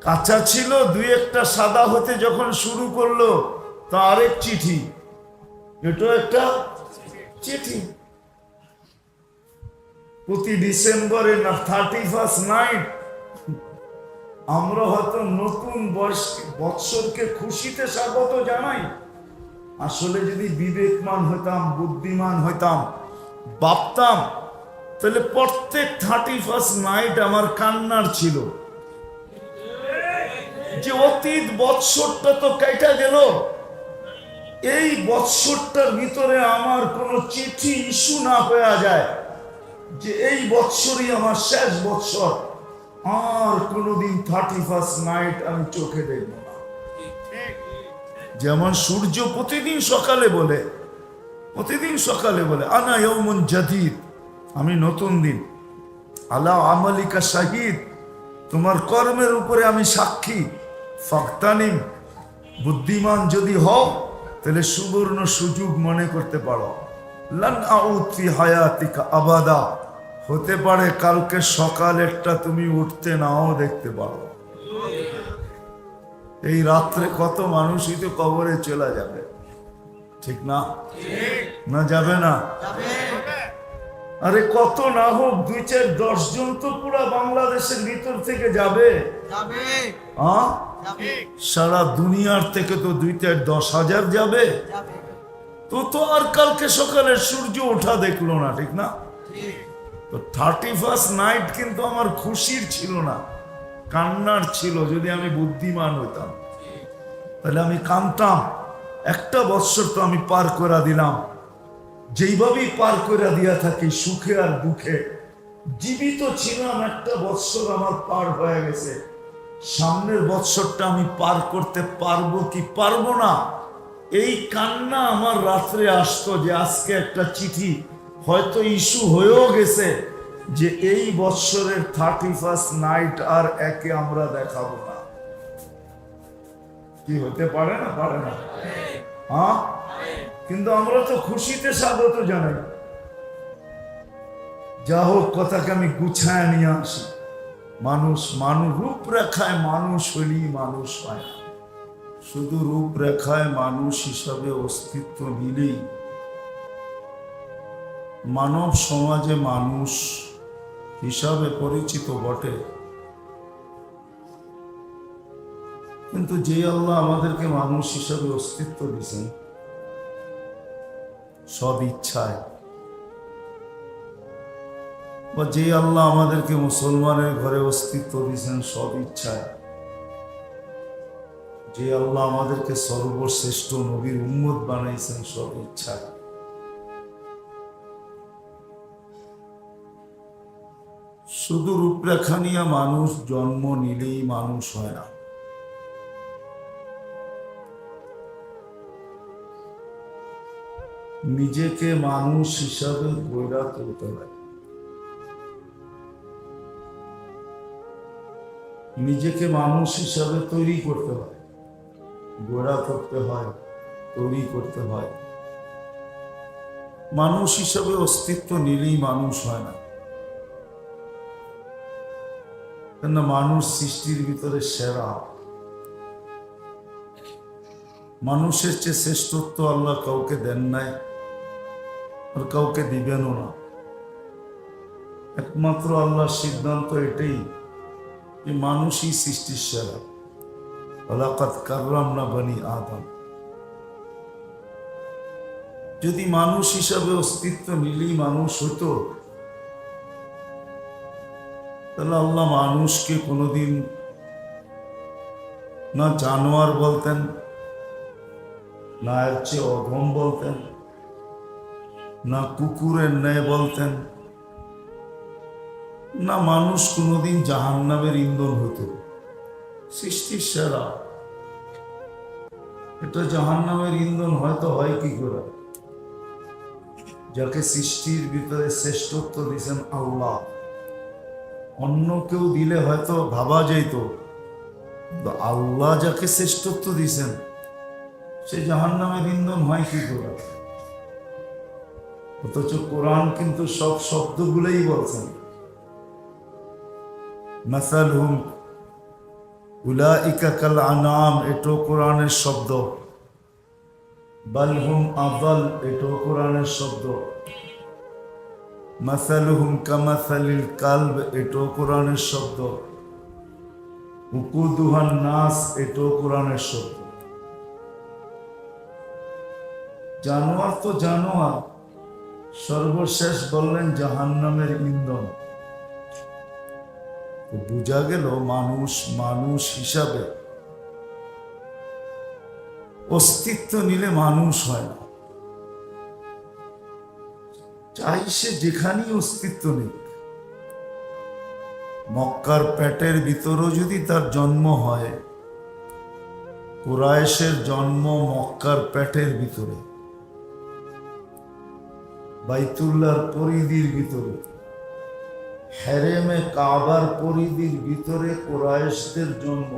কাঁচা ছিল, দুই একটা সাদা হতে যখন শুরু করলো, তা আরেক চিঠি, এটা একটা চিঠি। প্রতি ডিসেম্বরে না 31st নাইট আমরা হয়তো নতুন বৎসরকে খুশিতে স্বাগত জানাই। আসলে যদি বিবেকমান হইতাম, বুদ্ধিমান হইতাম, ভাবতাম, তাহলে প্রত্যেক 31st নাইট আমার কান্নার ছিল, যে অতীত বৎসরটা তো কেটে গেল, এই বৎসরটার ভিতরে আমার কোনো চিঠি ইস্যু না হয়ে যায়, যে এই বৎসরই আমার শেষ বৎসর, আর কোনোদিন 31st নাইট আমি চোখে দেখব না। যেমন সূর্য প্রতিদিন সকালে বলে আনা ইয়াউমুন জাদীদ, আমি নতুন দিন। আলা আমালিকা শাহিদ, তোমার কর্মের উপরে আমি সাক্ষী। ফাগতানিম, বুদ্ধিমান যদি হও তাহলে সুবর্ণ সুযোগ মনে করতে পারো। লান আউদ ফি হায়াতিকা আবাদা, হতে পারে কালকে সকালেরটা তুমি উঠতে নাও দেখতে পারো। এই রাত্রে কত মানুষই তো কবরে চলে যাবে, ঠিক না? না যাবে না? আরে কত না হোক 2-4-10 জন তো পুরা বাংলাদেশের ভিতর থেকে যাবে। সারা দুনিয়ার থেকে তো 2-10,000 যাবে। তো আর কালকে সকালে সূর্য ওঠা দেখলো না, ঠিক না? তো 31st নাইট কিন্তু আমার খুশির ছিল না, কান্নার ছিল। যদি আমি বুদ্ধিমান হইতাম তাহলে আমি কাঁদতাম, একটা বৎসর তো আমি পার করে দিলাম। যেইভাবেই পার করে দিয়া থাকি, সুখে আর দুঃখে, জীবিত ছিলাম, একটা বৎসর আমার পার হয়ে গেছে। সামনের বৎসরটা আমি পার করতে পারবো কি পারবো না, এই কান্না আমার রাত্রে আসতো, যে আজকে একটা চিঠি হয়তো ইস্যু হয়েও গেছে, যে এই বৎসরের 31st নাইট আর একে আমরা দেখাবো না। কি হতে পারে না? পারে না? হ্যাঁ, কিন্তু আমরা তো খুশিতে স্বাগত জানাই। যা হোক, কথাকে আমি গুছায় নিয়ে আসি। মানুষ রূপরেখায় মানুষ হলেই মানুষ হয় না। শুধু রূপরেখায় মানুষ হিসাবে অস্তিত্ব নিলেই মানব সমাজে মানুষ হিসাবে পরিচিত বটে। কিন্তু যে আল্লাহ আমাদেরকে মানুষ হিসাবে অস্তিত্ব দিয়েছেন সব ইচ্ছায়, বা যে আল্লাহ আমাদেরকে মুসলমানের ঘরে অস্তিত্ব দিয়েছেন সব ইচ্ছায়, যে আল্লাহ আমাদেরকে সর্বশ্রেষ্ঠ নবীর উম্মত বানাইছেন সব ইচ্ছায়, শুধু রূপরেখা নিয়ে মানুষ জন্ম নিলেই মানুষ হয় না। নিজেকে মানুষ হিসাবে গড়া তুলতে হয়, নিজেকে মানুষ হিসাবে তৈরি করতে হয়, গড়া করতে হয়, তৈরি করতে হয়। মানুষ হিসাবে অস্তিত্ব নিলেই মানুষ হয় না। কেন? মানুষ সৃষ্টির ভিতরে সেরা। মানুষের চেয়ে শ্রেষ্ঠত্ব আল্লাহ কাউকে দেন নাই, আর কাউকে দিবেনও না। একমাত্র আল্লাহর সিদ্ধান্ত এটাই যে মানুষই সৃষ্টির সেরা। ওয়ালাকাদ কাররামনা বনি আদম। যদি মানুষ হিসাবে অস্তিত্ব নিলেই মানুষ হতো, তাহলে আল্লাহ মানুষকে কোনোদিন না জানোয়ার বলতেন, না এর চেয়ে অধম বলতেন, না কুকুরের ন্যায় বলতেন, না মানুষ কোনোদিন জাহান্নামের ইন্ধন হতো। সৃষ্টির সেরা, এটা জাহান্নামের ইন্ধন হয়তো হয় কি করে? যাকে সৃষ্টির ভিতরে শ্রেষ্ঠত্ব দিয়েছেন আল্লাহ, অন্য কেউ দিলে হয়তো ভাবা যেত, আল্লাহ যাকে শ্রেষ্ঠত্ব দিয়েছেন সে জাহান্নামের ইন্ধন হয় কি করে? অথচ কোরআন কিন্তু সব শব্দগুলোই বলছেন। মাসালহুম উলাইকা কাল আনাম, এটাও কোরআনের শব্দ। বালহুম আযাল, এটাও কোরআনের শব্দ। মাসালহুম কামাসালিল কালব, এটাও কোরআনের শব্দ। উকুদুহান নাস, এটাও কোরআনের শব্দ। জানোয়ার তো জানোয়ার, সর্বশেষ বললেন জাহান্নামের ইন্ধন। বোঝা গেল মানুষ মানুষ হিসাবে অস্তিত্ব নিলে মানুষ হয় না। চাই সে যেখানেই অস্তিত্ব নেই। মক্কার পেটের ভিতরও যদি তার জন্ম হয়, কুরাইশের জন্ম মক্কার পেটের ভিতরে, বাইতুল্লাহর পরিধির ভিতরে, হেরেমে কাবার পরিধির ভিতরে কুরাইশদের জন্ম,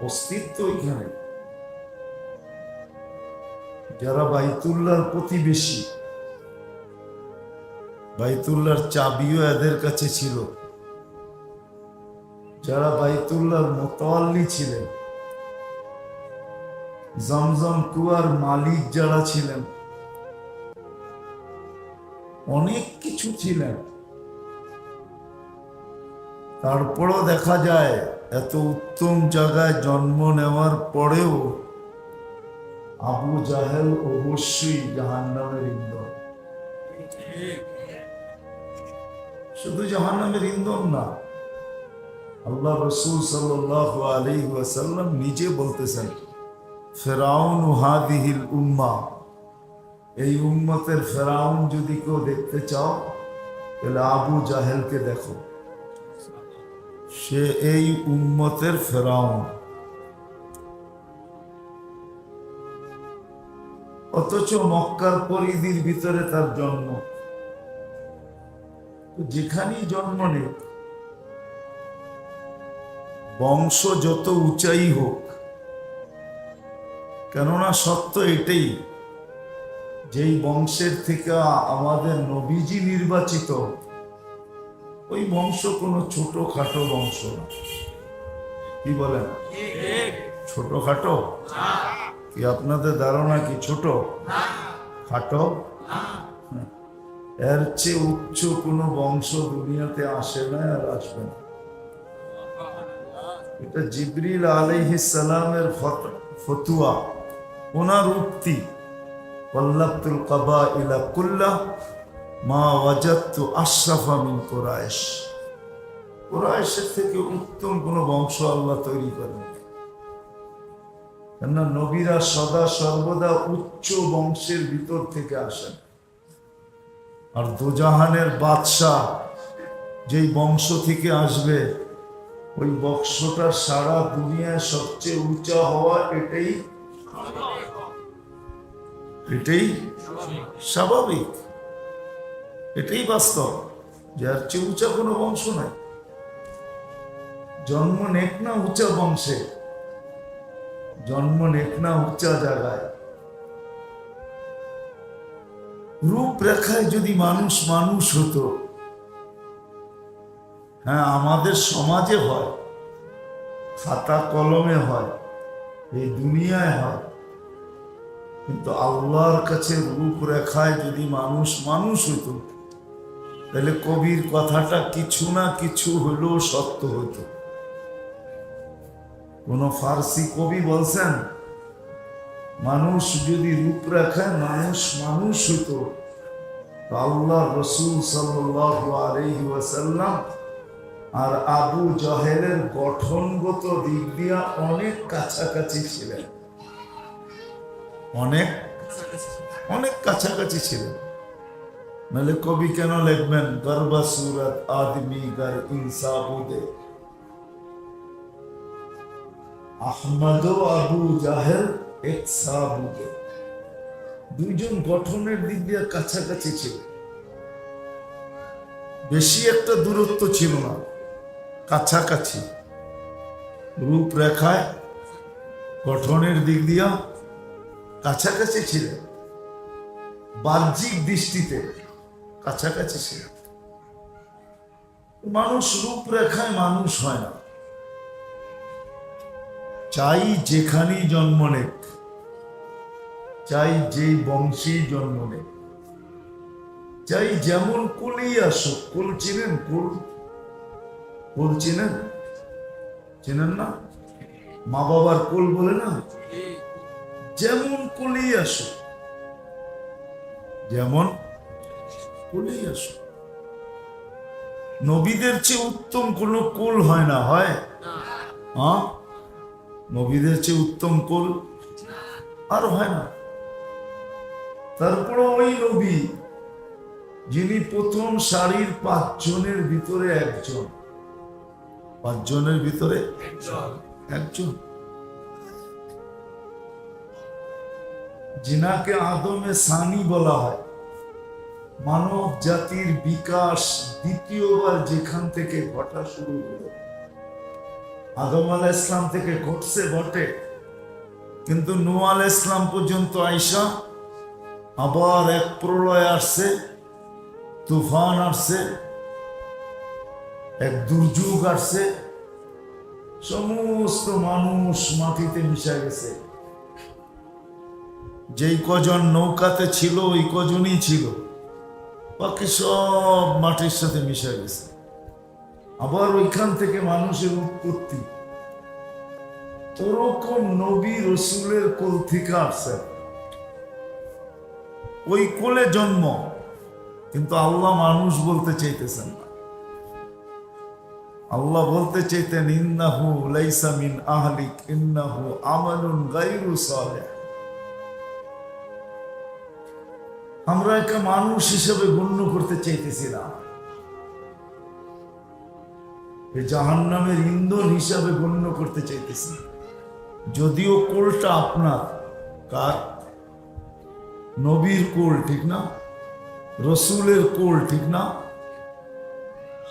অস্তিত্ব এখানে। যারা বাইতুল্লাহর প্রতিবেশী, বাইতুল্লাহর চাবিও এদের কাছে ছিল। যারা বাইতুল্লাহর মোতাওয়াল্লি ছিলেন, জমজম কুয়ার মালিক যারা ছিলেন, অনেক কিছু ছিলেন। তারপরও দেখা যায় এত উত্তম জায়গায় জন্ম নেওয়ার পরেও আবু জাহেল অবশ্যই জাহান্নামের ইন্ধন। শুধু জাহান্নামের ইন্ধন না, আল্লাহ রাসূল সাল্লাল্লাহু আলাইহি ওয়াসাল্লাম নিজে বলতেছেন, ফিরআউন হাদিহিল উম্মাহ, এই উম্মতের ফিরআউন যদি কেউ দেখতে চাও তাহলে আবু জাহেলকে দেখো, সে এই উম্মতের ফিরআউন। অথচ মক্কার পরিধির ভিতরে তার জন্ম। যেখানেই জন্ম নেই, বংশ যত উঁচাই হোক, কেননা সত্য এটাই, যেই বংশের থেকে আমাদের নবীজি নির্বাচিত, ওই বংশ কোনো ছোটখাটো বংশ না। কি বলেন? ছোটখাটো কি? আপনাদের ধারণা কি ছোট খাটো? এর চেয়ে উচ্চ কোনো বংশ দুনিয়াতে আসে না আর আসবে না। এটা জিবরিল আলাইহিস সালামের ফতুয়া, ওনার উক্তি, ওয়াল্লাতুল কাবাইলা কুল্লাহ মা ওয়াজাদতু আশরাফা মিন কুরাইশ। কুরাইশের থেকে উত্তম কোন বংশ আল্লাহ তৈরি করেন। কেননা নবীরা সদা সর্বদা উচ্চ বংশের ভিতর থেকে আসেন। আর দোজাহানের বাদশাহ যেই বংশ থেকে আসবে, ওই বংশটা সারা দুনিয়ায় সবচেয়ে উঁচা হওয়া এটাই স্বাভাবিক, এটাই বাস্তব, যার চেয়ে উঁচা কোনো বংশ নাই। জন্ম নেক না উঁচা বংশে, জন্ম নেক না উঁচা জায়গায়। রূপরেখায় যদি মানুষ মানুষ হতো, হ্যাঁ আমাদের সমাজে হয়, খাতা কলমে হয়, এই দুনিয়ায় হয়, কিন্তু আল্লাহর কাছে রূপরেখায় যদি মানুষ মানুষ হতো, তাহলে কবির কথাটা কিছু না কিছু হলেও সত্য হতো। কোন ফার্সি কবি বলছেন, মানুষ যদি রূপরেখায় মানুষ মানুষ হতো, আল্লাহ রসুল সাল্লাল্লাহু আলাইহি ওয়াসাল্লাম আর আবু জাহেলের গঠনগত দিক দিয়া অনেক কাছাকাছি ছিলেন, অনেক অনেক কাছাকাছি ছিলেন। নাহলে কবি কেন লিখবেন গর্বা সুরত আদমি গর ইনসাবুদে, আহমদ ও আবু জাহেল এক সাবুদে। দুইজন গঠনের দিক দিয়ে কাছাকাছি ছিল, বেশি একটা দূরত্ব ছিল না, কাছাকাছি। রূপরেখায় গঠনের দিক দিয়া কাছাকাছি ছিল, বাহ্যিক দৃষ্টিতে কাছাকাছি ছিল। মানুষ রূপরেখায় মানুষ হয় না, চাই যেখানেই জন্ম নেক, চাই যেই বংশেই জন্ম নেক, চাই যেমন কুলেই আসুক। কুল চিনেন? কুল কুল চিনেন? চিনেন না? মা বাবার কুল বলে না? যেমন কুলেই আসুক, যেমন কুলেই আসুক। নবীদের চেয়ে উত্তম কোন কুল হয় না, হয়? হ্যাঁ, নবীদের চেয়ে উত্তম কুল আর হয় না। তারপর ওই নবী যিনি প্রথম সারির 5 জনের ভিতরে একজন, 5 জনের ভিতরে একজন, যিনাকে আদমে সানি বলা হয়। মানব জাতির বিকাশ দ্বিতীয়বার যেখান থেকে ঘটা শুরু হলো, আদম আলাইহিস সালাম থেকে ঘটছে বটে, কিন্তু নূহ আলাইহিস সালাম পর্যন্ত আইসা আবার এক প্রলয় আসছে, তুফান আসছে, এক দুর্যোগ আসছে, সমস্ত মানুষ মাটিতে মিশে গেছে। যেই কজন নৌকাতে ছিল ওই কজনই ছিল, বাকি সব মাটির সাথে মিশে গেছে। আবার ওইখান থেকে মানুষের উৎপত্তি। ওরকম নবী রসুলের কোল থেকে আসছে, ওই কোলে জন্ম, কিন্তু আল্লাহ মানুষ বলতে চাইতেছেন না। আল্লাহ বলতে চাইতেন ইন্নাহু লাইসা মিন আহলিক ইন্নাহু আমালুন গায়রু সালিহ। আমরা একে মানুষ হিসেবে গণ্য করতে চাইতেছি না, জাহান্নামের ইন্ধন হিসাবে গণ্য করতে চাইতেছি। যদিও কোলটা আপনার, কার? নবীর কোল, ঠিক না? রসুলের কোল, ঠিক না?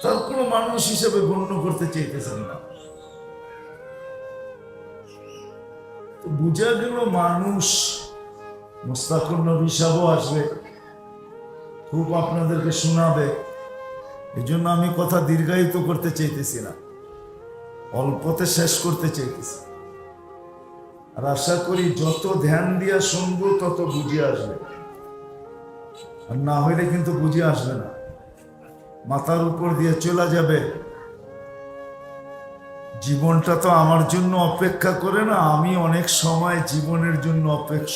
তারপর মানুষ হিসেবে গণ্য করতে চাইতেছেন না। তো বুঝা গেল মানুষ। মুস্তাকুর নবী সাহেবও আসবে, খুব আপনাদেরকে শোনাবে। এই জন্য আমি কথা দীর্ঘায়িত করতে চাইতেছি না, অল্পতে শেষ করতে চাইতেছি। আর আশা করি যত ধ্যান দিয়া শুনবো তত বুঝে আসবে, আর না হইলে কিন্তু বুঝে আসবে না, মাথার উপর দিয়ে চলে যাবে। জীবনটা তো আমার জন্য অপেক্ষা করে না, আমি অনেক সময় জীবনের জন্য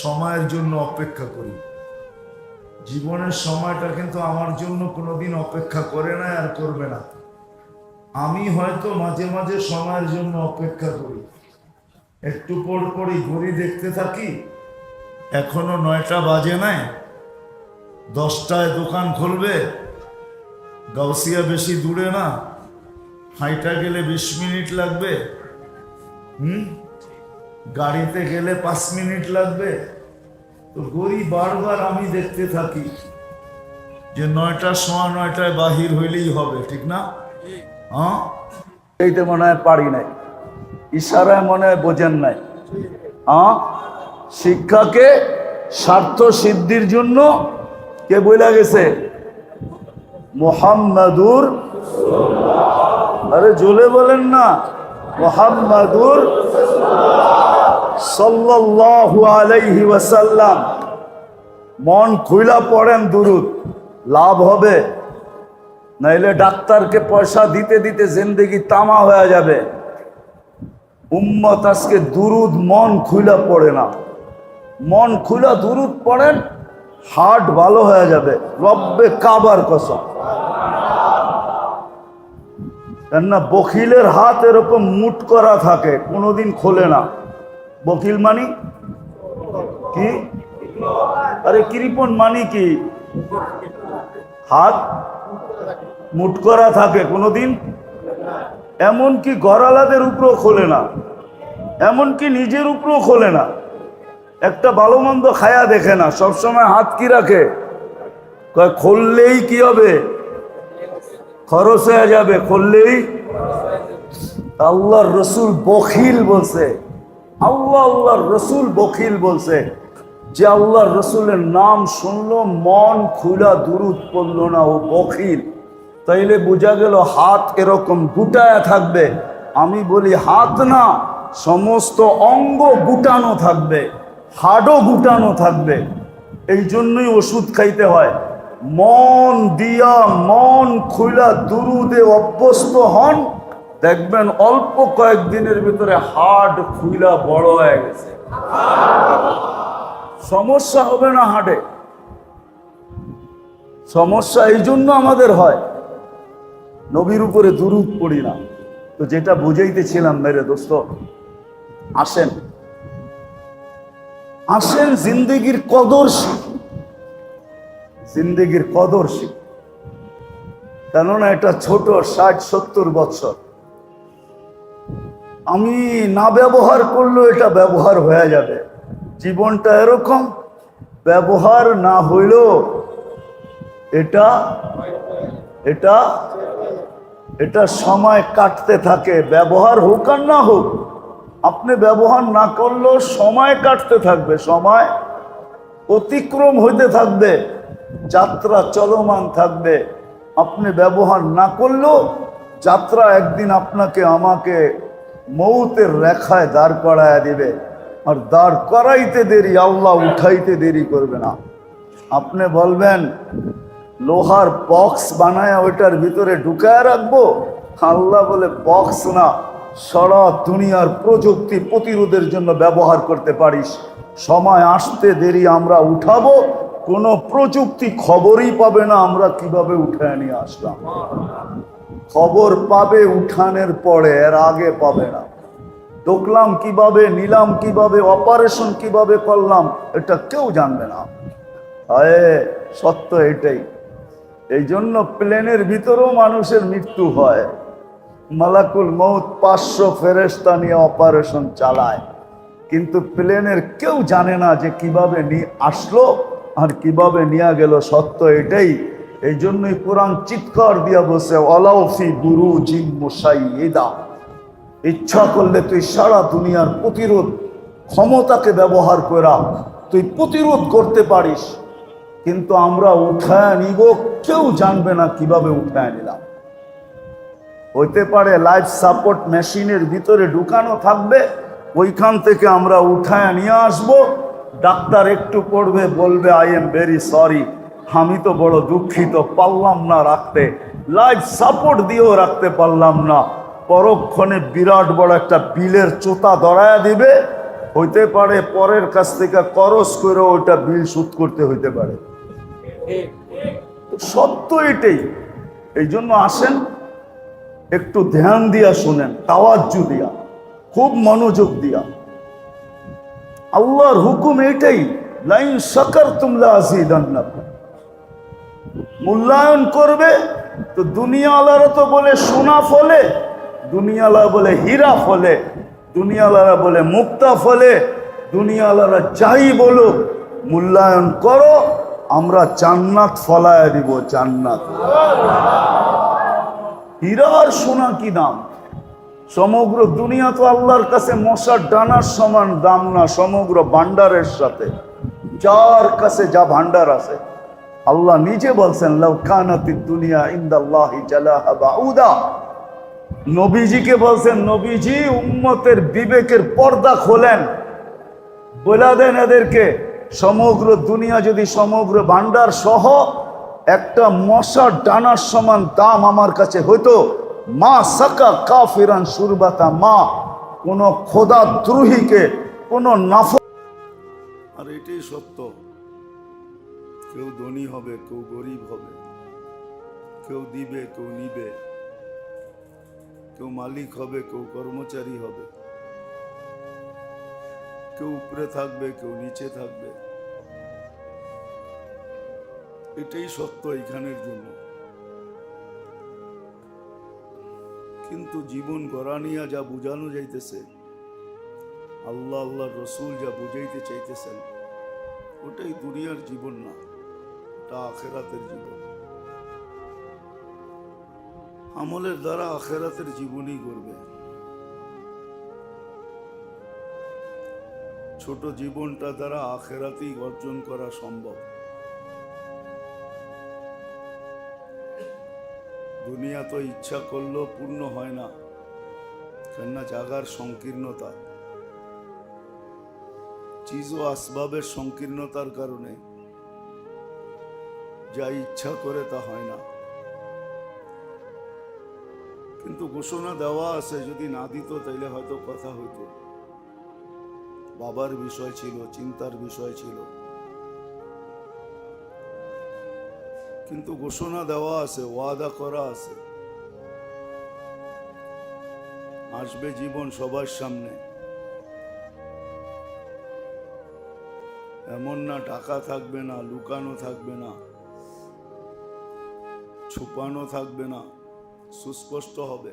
সময়ের জন্য অপেক্ষা করি। জীবনের সময়টা কিন্তু আমার জন্য কোনোদিন অপেক্ষা করে না আর করবে না। আমি হয়তো মাঝে মাঝে সময়ের জন্য অপেক্ষা করি, একটু পর পরই ঘড়ি দেখতে থাকি, এখনো 9টা বাজে নাই, 10টায় দোকান খুলবে। গাউসিয়া বেশি দূরে না, হাইটা গেলে 20 মিনিট লাগবে, গাড়িতে গেলে 5 মিনিট লাগবে। তো ঘড়ি বারবার আমি দেখতে থাকি যে 9টা, 9:15 বাহির হইলেই হবে, ঠিক না? হ্যাঁ, এইতে মনে হয় পারি নাই, ইশারায় মনে হয় বোঝেন নাই। হ্যাঁ, শিক্ষাকে স্বার্থ সিদ্ধির জন্য কে বইলা গেছে? মুহাম্মাদুর, আরে জোরে বলেন না, মুহাম্মাদুর সাল্লাল্লাহু আলাইহি ওয়াসাল্লাম। মন খুইলা পড়েন দুরুদ, লাভ হবে। নাইলে ডাক্তারকে পয়সা দিতে দিতে জিন্দেগি তামা হয়ে যাবে। উম্মত আজকে দুরুদ মন খুইলা পড়ে না। মন খুইলা দুরুদ পড়েন, হার্ট ভালো হয়ে যাবে, রব্বে কাবার কসম। কেননা বখিলের হাত এরকম মুট করা থাকে, কোনোদিন খোলে না। বখিল মানি কি? আরে কৃপণ মানি কি? হাত মুট করা থাকে, কোনোদিন। এমনকি ঘরালাদের উপরও খোলে না, এমনকি নিজের উপরও খোলে না। একটা ভালো মন্দ খায়া দেখে না, সবসময় হাত কি রাখে? খুললেই কি হবে? খরচ হয়ে যাবে, খুললেই। আল্লাহর রসুল বখিল বলছে, আল্লাহর রসুল বখিল বলছে যে আল্লাহর রসুলের নাম শুনলো মন খুলা দুরুদ পড়লো না, ও বখিল। তাইলে বোঝা গেল হাত এরকম গুটায়া থাকবে। আমি বলি হাত না, সমস্ত অঙ্গ গুটানো থাকবে, হাড়ও গুটানো থাকবে। এই জন্যই ওষুধ খাইতে হয়। মন দিয়া মন খুলা দুরুদে অভ্যস্ত হন, দেখবেন অল্প কয়েকদিনের ভিতরে হাড় খুইলা বড় হয়ে গেছে, সমস্যা হবে না হাড়ে। সমস্যা এই জন্য আমাদের হয়, নবীর উপরে দুরুদ পড়ি না। তো যেটা বুঝাইতেছিলাম মেরে দোস্ত, আসেন আসেন জিন্দেগির কদর শিখ, জিন্দেগির কদর শিখ। কেননা এটা ছোট, 60-70 বছর। আমি না ব্যবহার করলেও এটা ব্যবহার হয়ে যাবে। জীবনটা এরকম, ব্যবহার না হইলেও এটা এটা এটা সময় কাটতে থাকে। ব্যবহার হোক আর না হোক, আপনি ব্যবহার না করলেও সময় কাটতে থাকবে, সময় অতিক্রম হইতে থাকবে, যাত্রা চলমান থাকবে। আপনি ব্যবহার না করলেও যাত্রা একদিন আপনাকে আমাকে মৌতের রেখায় দাঁড় করাইয়া দিবে। আর দাঁড় করাইতে দেরি, আল্লাহ উঠাইতে দেরি করবে না। আপনি বলবেন লোহার বক্স বানায় ওইটার ভিতরে ঢুকায় রাখবো, আল্লাহ বলে বক্স না, সারা দুনিয়ার প্রযুক্তি প্রতিরোধের জন্য ব্যবহার করতে পারিস। সময় আসতে দেরি, আমরা উঠাবো, কোনো প্রযুক্তি খবরই পাবে না আমরা কিভাবে উঠায় নিয়ে আসলাম। খবর পাবে উঠানের পরে, এর আগে পাবে না। ঢুকলাম কিভাবে, নিলাম কিভাবে, অপারেশন কিভাবে করলাম, এটা কেউ জানবে না। সত্য এটাই। এই জন্য প্লেনের ভিতরেও মানুষের মৃত্যু হয়। মালাকুল মউত 500 ফেরেশতা নিয়ে অপারেশন চালায়, কিন্তু প্লেনের কেউ জানে না যে কিভাবে নিয়ে আসলো আর কিভাবে নিয়ে গেল। সত্য এটাই। এই জন্যই কোরআন চিৎকার দিয়া বসে, ওয়ালাউফি বুরুজিম মুশাইয়্যিদা, ইচ্ছা করলে তুই সারা দুনিয়ার প্রতিরোধ ক্ষমতাকে ব্যবহার করা তুই প্রতিরোধ করতে পারিস, কিন্তু আমরা উঠায় নিব, কেউ জানবে না কিভাবে উঠায় নিলাম। হইতে পারে লাইফ সাপোর্ট মেশিনের ভিতরে ঢুকানো থাকবে, ওইখান থেকে আমরা উঠায় নিয়ে আসব। ডাক্তার একটু পড়বে, বলবে আই এম ভেরি সরি, আমি তো বড় দুঃখিত, পারলাম না রাখতে, লাইফ সাপোর্ট দিয়েও রাখতে পারলাম না। পরক্ষণে বিরাট বড় একটা বিলের চোতা ধরায়া দিবে। হইতে পারে পরের কাছ থেকে করস করে ওইটা বিল শোধ করতে হইতে পারে। সত্য এটাই। এই জন্য আসেন একটু ধ্যান দিয়া শুনেন, তাওয়াজ্জু দিয়া, খুব মনোযোগ দিয়া। আল্লাহর হুকুম এটাই, লাইন শাকারতুম লাযীদান্নাকুম। মূল্যায়ন করবে তো দুনিয়াওয়ালারা তো বলে সোনা ফলে, দুনিয়াওয়ালা বলে হীরা ফলে, দুনিয়াওয়ালারা বলে মুক্তা ফলে, দুনিয়াওয়ালারা যাই বলো, মূল্যায়ন করো, আমরা জান্নাত ফলায় দিব। জান্নাত, হীরা আর সোনা কি দাম? সমগ্র দুনিয়া তো আল্লাহর কাছে মশার ডানার সমান দাম না, সমগ্র ভান্ডারের সাথে। যার কাছে যা ভান্ডার আছে, আল্লাহ নিজে বলছেন লাউ কানাতিদ দুনিয়া ইনদাল্লাহি জালাহা বাউদা। নবীজিকে বলছেন, নবীজি উম্মতের বিবেকের পর্দা খোলেন, বলে দেন এদেরকে, সমগ্র দুনিয়া যদি সমগ্র ভান্ডার সহ একটা মশার ডানার সমান দাম আমার কাছে হইতো, মা সাকা কাফিরান সুরবাতা মা, কোন খোদা দ্রোহীকে কোন নাফর। আর এটাই সত্য, কেউ ধনী হবে, কেউ গরিব হবে, কেউ দিবে, কেউ নিবে, কেউ মালিক হবে, কেউ কর্মচারী হবে, কেউ উপরে থাকবে, কেউ নিচে থাকবে। এটাই সত্য এইখানের জন্য। কিন্তু জীবন গড়া নিয়ে যা বুঝানো যাইতেছে, আল্লাহ আল্লাহ রসুল যা বুঝাইতে চাইতেছেন, ওটাই দুনিয়ার জীবন না, ওটা আখেরাতের জীবন। আমলের দ্বারা আখেরাতের জীবনই করবে। ছোট জীবনটা দ্বারা আখেরাতেই অর্জন করা সম্ভব। দুনিয়া তো ইচ্ছা করলেও পূর্ণ হয় না, কেননা জাগার সংকীর্ণতা, চিজ ও আসবাবের সংকীর্ণতার কারণে যা ইচ্ছা করে তা হয় না। কিন্তু ঘোষণা দেওয়া আছে, যদি না দিত তাইলে হয়তো কথা হইতো। বাবার বিষয় ছিল, চিন্তার বিষয় ছিল, কিন্তু ঘোষণা দেওয়া আছে, ওয়াদা করা আছে। আসবে জীবন সবার সামনে, এমন না ঢাকা থাকবে না, লুকানো থাকবে না, ছুপানো থাকবে না, সুস্পষ্ট হবে।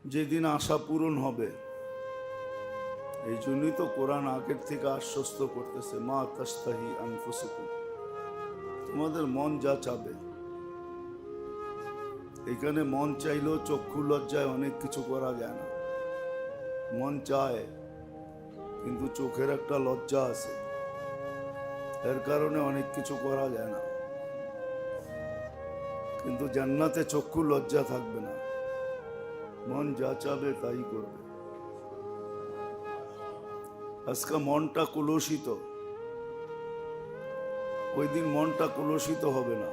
যেদিন আশা পূরণ হবে, এই জন্যই তো কোরআন আগের থেকে আশ্বস্ত করতেছে, মা তাস্তাহি আনফুসুকুম, তোমাদের মন যা চাবে। এখানে মন চাইলেও চক্ষু লজ্জায় অনেক কিছু করা যায় না। মন চায়, কিন্তু চোখের একটা লজ্জা আছে, এর কারণে অনেক কিছু করা যায় না। কিন্তু জান্নাতে চক্ষু লজ্জা থাকবে না, মন যা চাবে তাই করবে। আজকে মনটা কলুষিত, ওই দিন মনটা কলুষিত হবে না।